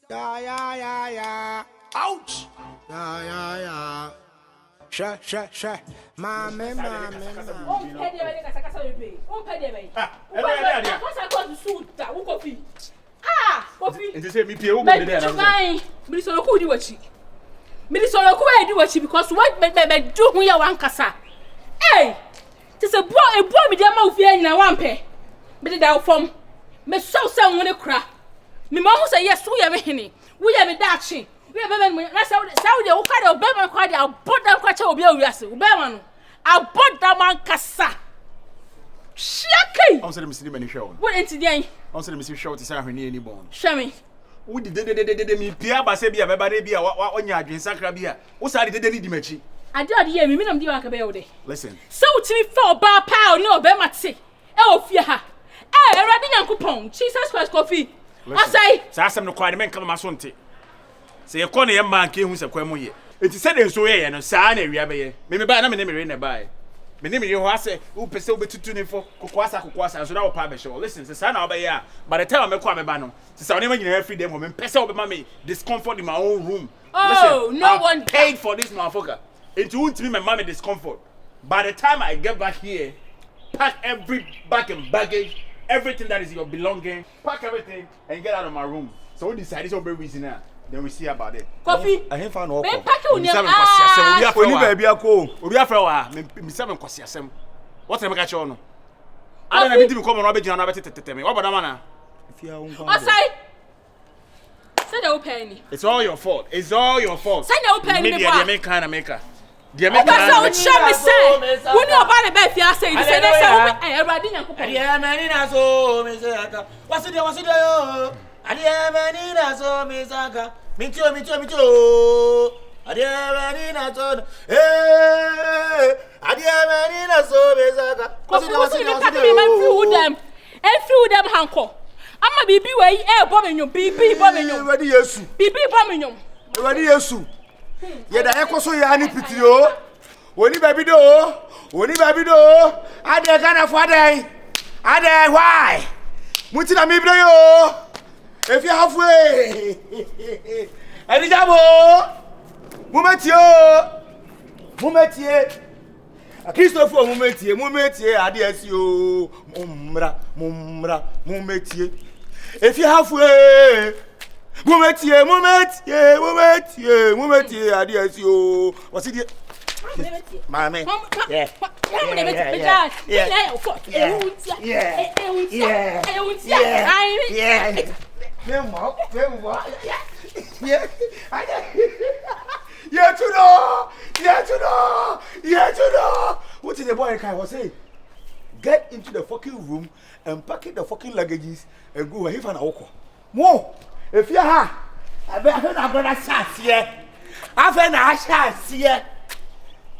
Yeah. Ouch. Yeah. Sure. Mama. It is me pay over there. Because what me do when you want kasa. Hey, it's a boy me dey ma ofie na wan pe. Me dey da fom. Me so won kra. Me ma hu say yes, wo ye me hene. Wo ye me daachi. Wo ye be me na say dey wo ka dey be me kwa dey abodan kwa che obi awiase. Wo be ma no. Abodan man kasa. Shaki. On say me see me hwe on. What enti dey? On say me see hwe to say ahwene ani bon. Hwe me. Wo di de me pia ba se bia be ba de bia onya adwensakra bia. Wo sa de ni di machi. Ade ye me nam di wa ka be wo de. Listen. So timi fa oba pa no be mate. E ofie ha. Erade Nyankopon, Jesus Christ coffee. I say, Sassam no quite men come my son. Say a corner young man came who's a quemoye. It is said in so and a sign area. Maybe by name in a buy. My name is you say, who pursue be to for Kukwasa, so now publish. Listen, the son of a year. By the time I come a banner, to sound even every day woman, pass over mommy, discomfort in my own room. Oh, listen, no one paid for this motherfucker. It won't me my mommy discomfort. By the time I get back here, pack every bag and baggage. Everything that is your belonging, pack everything and get out of my room. So we decide this will be reason now. Then we see about it. Coffee. I ain't found no. Pack you We seven kwasiasem. What am I catch on? I don't need to come on Robert John Robert to me. What about man? If you are say no penny. It's all your fault. Say no penny. Media make kind of maker. Dear me can show me say. When you about the bed you say say everybody Nyankopon. Dear man so me say aka. What's it yo? Dear man so me say aka. Me too. Dear man so. Eh. Dear man so me say aka. What's it through them hanko. Ama bibi we bomenyo bibi bomenyo. Ready Yesu. Bibi bomenyo. Ready Yesu. Ye da ekoso ya ni pitio. Oni baby do. Ade kana for ade. Ade why? Muti na mi bro yo. If you halfway. Edi jabo. Mumetie. Christopher mumetie ade asi o. Mumetie. If you halfway. Mumetie ade asi o. What's it? Mama. Yeah. What is the boy can was say? Get into the fucking room and pack the fucking luggages and go away for an hour. More. If you have, I've got a chance here. I've had a chance here.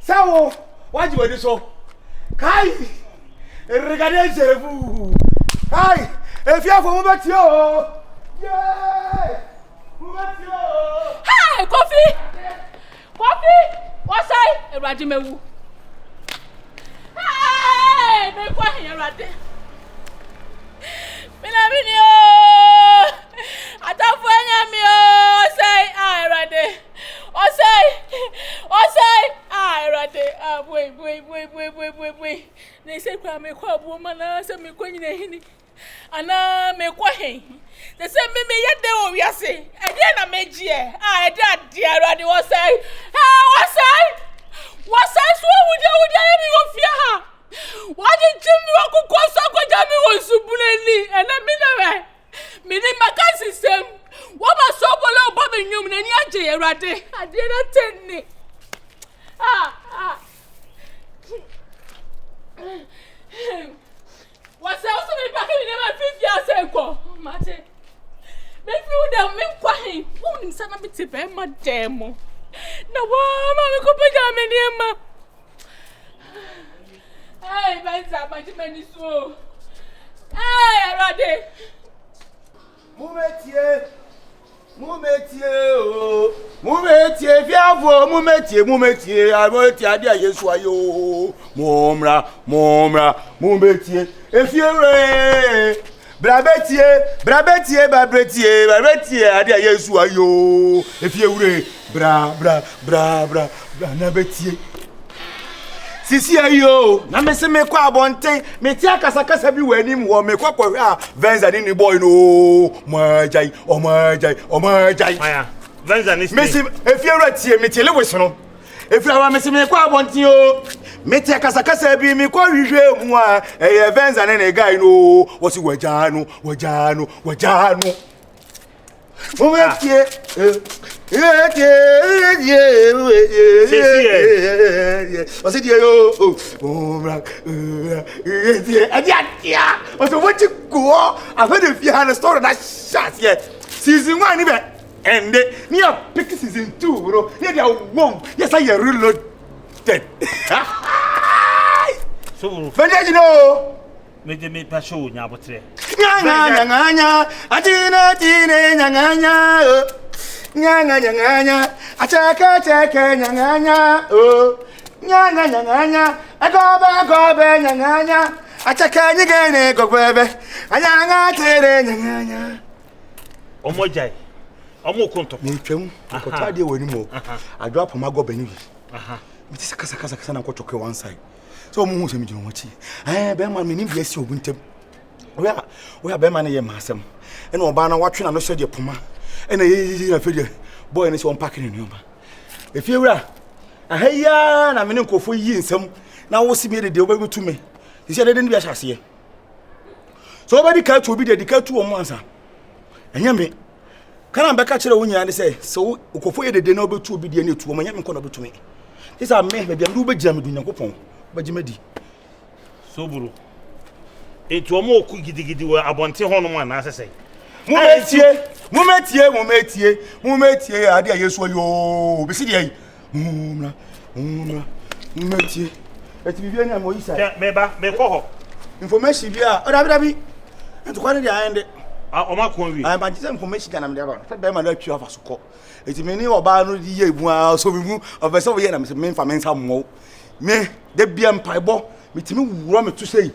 So, what do you do so? Kai, regardez vous. Kai, if you have a moment, yeah, hey, coffee. What's I? Rajimewu. Hey, me kwa here rade. Minamini o. Atafu anyami o. Say I rade. O say I rade. Wait. They say kwa me kwa woman na say me kwa nyina hini. Ana me kwa hen. They say me yede o wiase. E dey na meji e. Ah, e dey rade o say. What say so would you me go fear her? What did Jimmy walk across a Jimmy was subunely and I mean meaning my system. What was so below Bobby Newman and Yaji Rade? I did not tell me. What's else to be back in my 5 years ago? Mate. Maybe you don't mean quite. Wouldn't some of it be my demo. No, Mamma could be Emma. Hey, Benza, my Jimmy so. Hey, Rade. Mumetie, viavo, mumetie, I ade Yesu ayo. Momra, mumetie. If you brabetie ade Yesu ayo efie wure bra na betie sisi ayo na me se me kwa abonten me ti akasakasa bi wani mu wo me kwakwa a Venza ni boy no mwajai o mwajai aya Venza ni me se efie wure tie me tie lewes no efie wa me se me kwa abonten o me ti akasakasa bi me kwa hwehwe mu a Venza ne guy no wo si wajanu Ometie What's it yo? What you go? I've heard if you had a story that shot yet. Season 1 even ended. Near pick season 2, bro. Near the womb. Yes, I am real dead. So, when you know. Me pasho nyabotre. Nyanga atina nyanga achaka nyanga oh nyanga agobe nyanga achaka nyigene gogwebe anyanga tere nyanga Omojai omo konto ni twem akota de wani mo adwa poma gobe ni mi ti saka na kwachoke one side so mo hu se mi jino wachi be man me ni bia si obuntem we be man ye masem e no ba na watwe na no so de poma e na ye na fede boy ni se on pack ni nyoma e fie wura ahaya na me ne nkofo yi nsem na wo si me de obegutu me ti se de ni bia hyase so obedi ka tu obi de ka tu o mo ansa enya me kana be ka kire wo nya ne se so okofo ye de na obetu obi de na etu o mo nya me ko na obetu me ti sa me be bia ndu be gira me du nyankopon Bajimedi. So buru. Etu omo oku gidigidi we abonte hono ma na asese. Mumetie ade Yesu ayo. Bisi de yi. Mumetie. Eti bibia ni amoyisa. Me ko ho. Information bia. Odabi. Ento kwa de ayende. Oma ko wi. Ba jise information kana me de ba. Fa be ma na twa fa sokọ. Eti me ni oba no di ye bu a so bi mu. Ofese wo ye na me se me fa me nsa mo. Me de bia mpaibɔ metimi wuro me to sei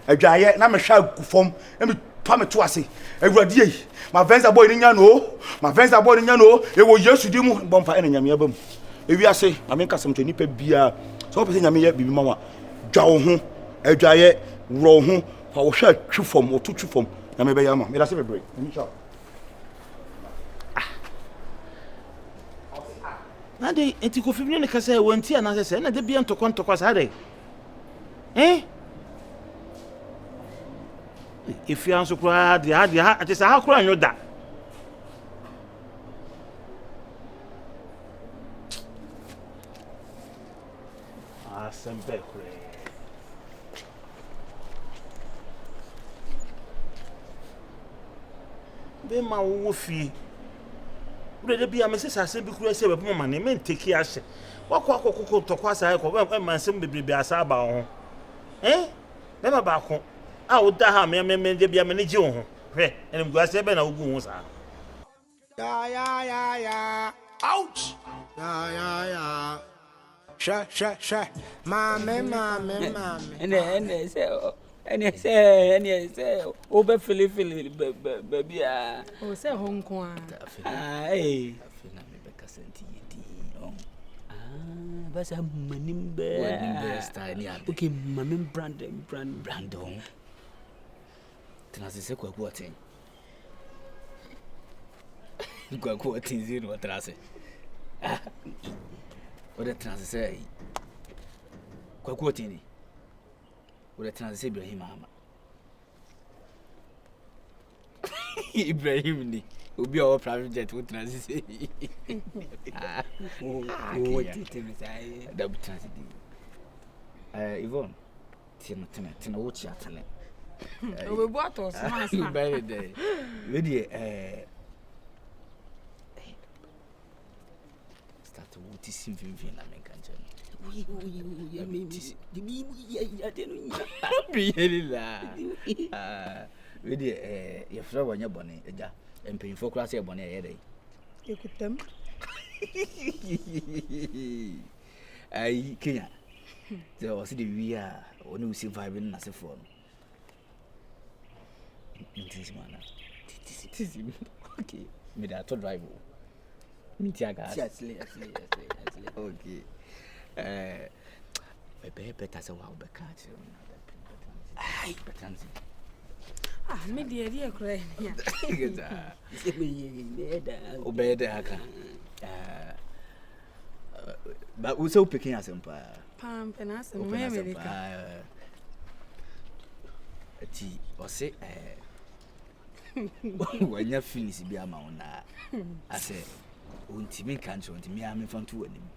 adwaye na me hwa gufom na me pa me to ase awurade yi ma Venza boy ni nya no e wo Yesu di mu bɔ mpa ena nyame abam ewi ase na me nkasem to nipa bia so pese nyame ya bibi mawa dwa wo ho adwaye wuro ho fa wo hwa twufom o to twufom na me be ya ma me da se bebre inshallah Nade enti ko fibine ne kasa wanti ana sese na de bia ntokwa sa de if you answer kura de ha ati sa ha kura nyoda sembe kura be ma wo fi Ure bia me se sase bi kura se be poma ne men take ase wakọ akọkọ tokwa sa ko e man sem bebrebe asa ba ho be ma ba ko a wo da ha me de bia me ne ji wo ho hwe enim gua se be na ogu ho sa ya ouch ya sha mame ene se o be fili baby a o se honko a afina me be kasenti yedi basa manimbe style ni abi okay mamem brand on transe kwa ten kwa ten zero transe o de transe kwa ten Ule transe Ibrahim ama Ibrahim ni obi o private jet wo transe o tete sai da transe di Yvonne tina wo chi atene o be bo atos ma sa very day lady start wo ti sim vin na me kan chen Wedi ye fra wanya bone eja empanyfo kura se bone ye dey ekutam ai Kenya so o si de wi a oni usi vibe na se fo Mintis mana. Tisi. Okay. Me da to drive. Mintia gas. Yes. Okay. Better say wow be catch. Ai, betanzi. Me dear cry. Obeda aka. But we so picking as empire. Pam penas and America. Ti o say when you finish be amount I say untimi kan so untimi am fan to anim.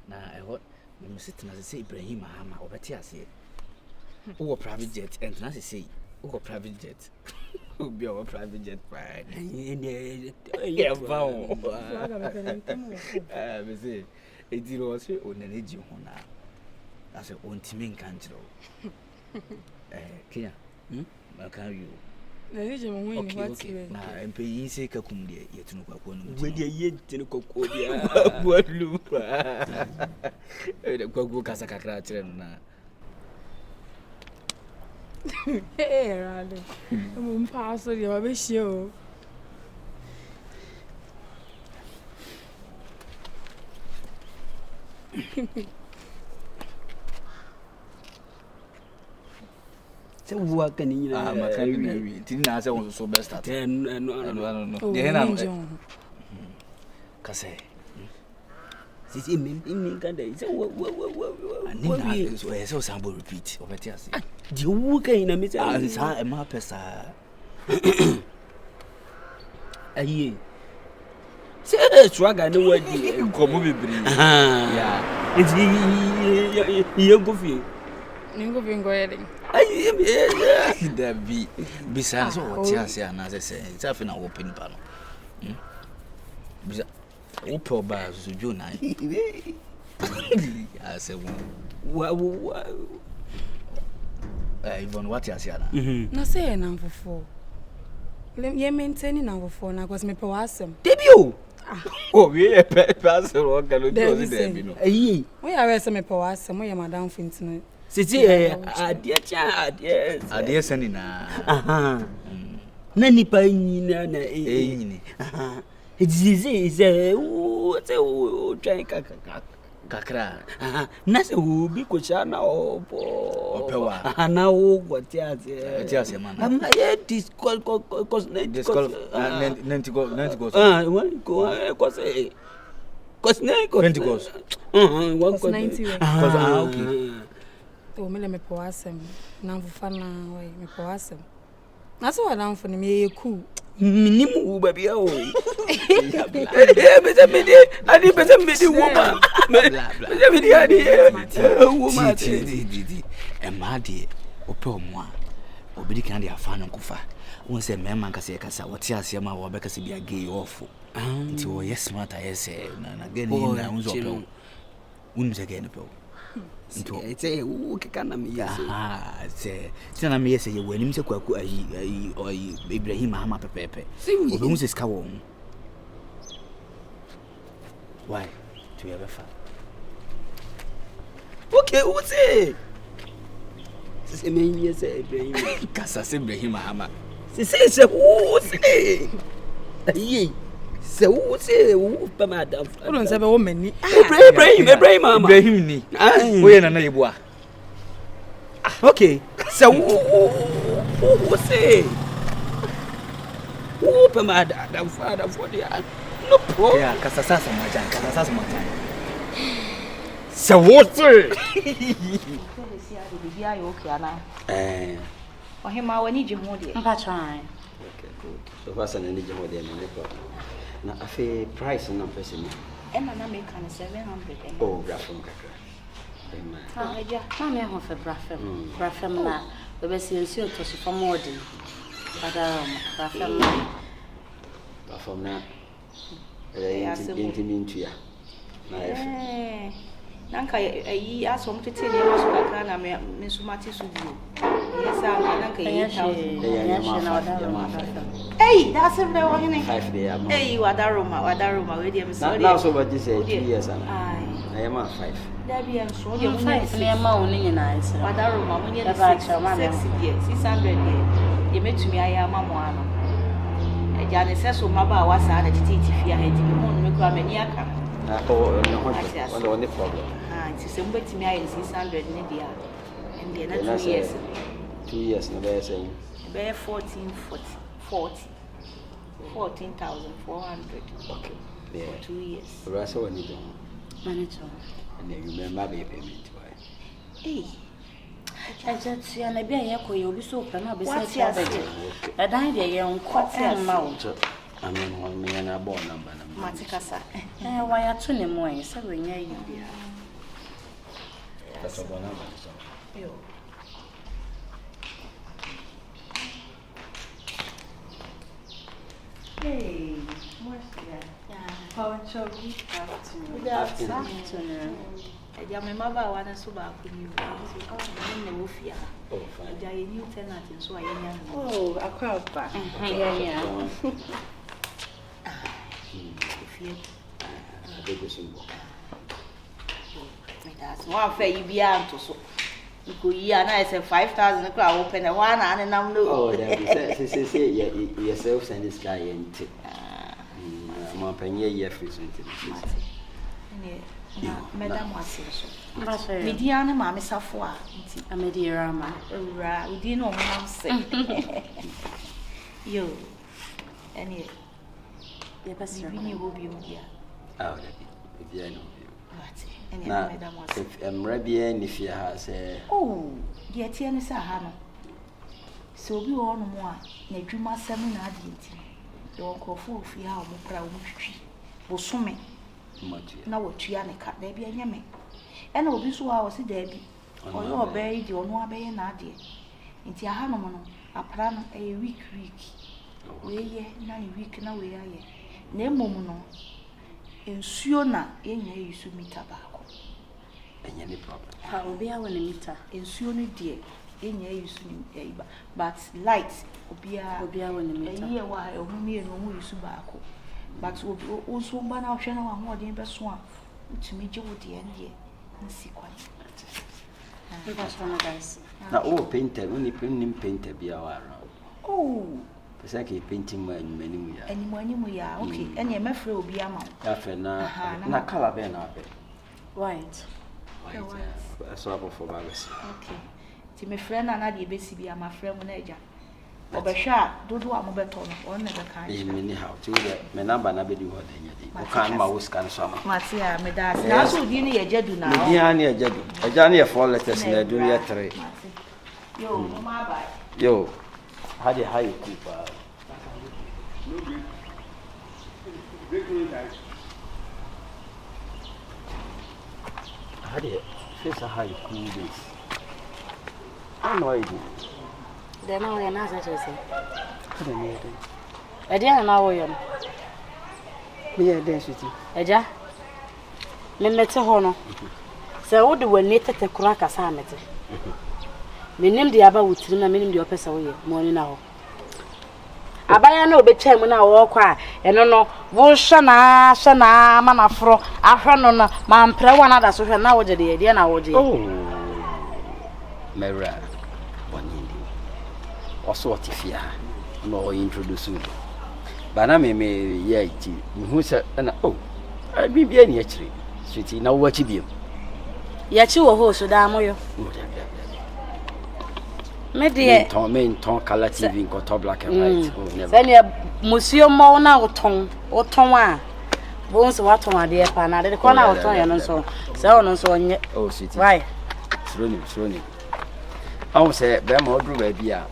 Na what me sit na say Ibrahim Mahama obeti ase. Who private jet and na say who private jet. Who be our private jet pride. Yeah, wow. Me say edi ro se onaneji ho na. I say untimi kan chiro. Kenya. Can you? Okay. Na MP yin say kakum de yetunu kwakwo no. We de yetunu kwakwo dia. Bolu. De kwakwo kasa kakra kire no na. Rale. Mo mpaso de ba be hie o. Se wo kan ni na makan na wi tin na se won so best start no Ye na kase sisi min kan dai se wo ani na so e so sambo repeat obeti ase di wo kan na me se sa e ma pesa ayi se swaga ne wadi komo bibiri ya ye gofi ningo bingo yeding ayi David bisa so what ya say na say it's after na open pa no bisa open ba so jo na ya say wa Yvonne what ya say na na say na mfofo ye maintain na mfofo na cause me pe wasem debio oh we e pass ro ga lo do se bi no ayi we ya we say me pe wasem we madam fintino sisi adie sani na na nipa nyina na nyini edzizi ze o twan kakra na se obi ko cha na opo opewa na wo gwati ase man am ye discol o me le me po asem na mfufa na we me po asem na so wala mfu ni me ku minimu ba bia o beza medi woman beza medi adi woman di e ma di ope omo a obidi kan di afa no kufa won se mema nka se kasa wote ase ma wo be kasa bia gay off nti wo yes smart yes na gani na unzo ope won se gay no pe nto ete wo keka na me yes se na me yes ye wanim se kwaku ayi Ibrahim Mahama pepepe obi mu se ska wo why to ever fa okay what's it se me yes Ibrahim kasa se Ibrahim Mahama se what's it ayi se wo se wo pa madam o don se be wo mani Ibrahim Mahama Ibrahim ni wo ye na na yebua okay se wo se wo pa madam father for the no problem ya kasa sasa majan se wo se bibia yo okay ana ohima wani je ho de mpa try okay good so far sana ni je ho de no problem na afi price na person e na make an 700 oh brafem kakra ja na me ho fe brafem na be se nsi to so for more than brafem na intimintua na nanka ayi aso mtete ne maso kakra na me sumati su bio yesa nanka yi 1000 na wadaro that's it now hini 5 day am wadaro ma we dey me sorry now so what you say 2 years and I am 5 da bi am so dey 5 ne ma woni nyina ese wadaro ma munye 6 years 600 years de metumi aya mamwa no eja ne seso maba wasa na tititi fia ha di me hu no me kura mani aka oh no one problem nti se mbetumi aya 600 ne dia and na 2 years 2 years no be saying be 14,400 okay yeah 2 years rasa wani do manager and you remember be payment why Agent ya na bia ye koye obi so pe na obi say cha beje edan de ye nkwate ma wo amen ho me na bo number na matikasa wa ya to ne mo yin se we nya yi bia that's one number so yo hey Marcia how chogi good afternoon eja me maba wa na so ba ko ni o na wo fia oh fine eja ye new tenant nso ayenya Oh, akwa ba. yeah fia bego simbo that's one fair you be anto so ko yi ana say 5,000 ko a open na wa na nam no oh that say yourself send this guy into my penny year free something na madam wase so mediana ma me safo a nti Amediera ma. ura udi no mo nam se yo any Ye pastor. bi ni wo bi o dia ah if you know ati any na madam wase if emrabia ni fia ha say oh dia tie ne sa ha no so obi wo no mo a na dwuma asem na ade nti yo nkofo ofi ha o mo pra o mo twitwi bo some na wotua ne ka da bia nyame ena obi so a wose da bi oyo obai di ono abaye na ade nti aha no no apra no e week we ye na week na we aye na emom no ensuo na enya yisu mita baako enya ni problem Ha obi a wona mita. ensuo no die enya yisu ni eiba but light obi a wona mita. ye wa e omu mi eno mu yisu baako but also ba na hwe na wa ho odin beso a utumi je wo de ndie nsi kwai Guys. na oh painter uni painter bia wa around oh pesa ke painting ma mani mu ya animu ya okay ene e mafre obi ama ya fe na color be na be White. so abo for bagasi okay ti me frɛ na de besi bia ma frɛ mu na agya obehwa dodo a mo beto no on na be kan e mini how ti we me number na be di ho da nya di o kan ma wo scan so ama mate a me da na so di ni ye jadu na me dia ni ajadu aja ni 4 letters na do ni 3 yo ma ba yo hadi hayi ku pa hadi face hayi ku this I know it. Then now we na say say. Kada ne dai. Edia na wo yo. Me ya dai suti. Eja. Me mete ho no. Se wo de wani tete kura kasa mete. Menim de aba wutiri na menim de opesa wo ye. Mo ni na ho. Abaya na obetwa mu na wo kwa eno no wo hwe na ma na fro ahwe no na ma mpre wa na da so hwe na wo je de edia na wo je. Oh. Mera. Also what if ya no introduce you bana me ya iti hu se na oh bibia ni akire sweetie na wo achi biem Ya chi wo ho so da moyo me de ton color TV ko to black and white oh never then ya musio mo na oton a bo so waton ade pa na de ko na oton ya no so se ono so onye oh sweetie why slowly awu se be ma odru ba bia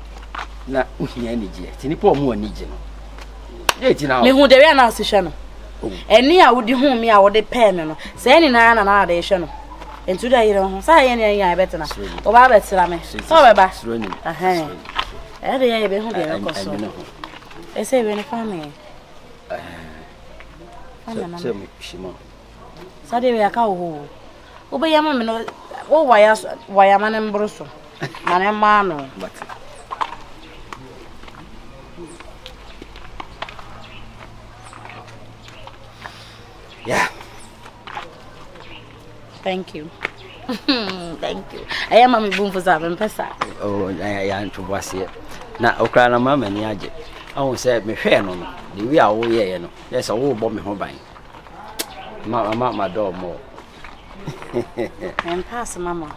na uhia ni je ti nipa omu ani je no je ti na me hu de we na so hwe no eni a wodi hu me a wodi pe me no se ni na na de hwe no entu da yire ho sa ye ni ya betena o ba betira me so be ba aha e de ye be hu de ko so e se we ni family se me shima sa de we aka ho o be yama me no o waya ma ne mbro so ma ne ma no but yeah. Thank you. Thank you. I am a boom for 7 pesa. Oh, I am to was here. na okra na mama ni age ahụ sɛ mehwɛ no no the way a wo yɛ no yes wo bɔ me ho ban ma dɔ mo And pass, Mama.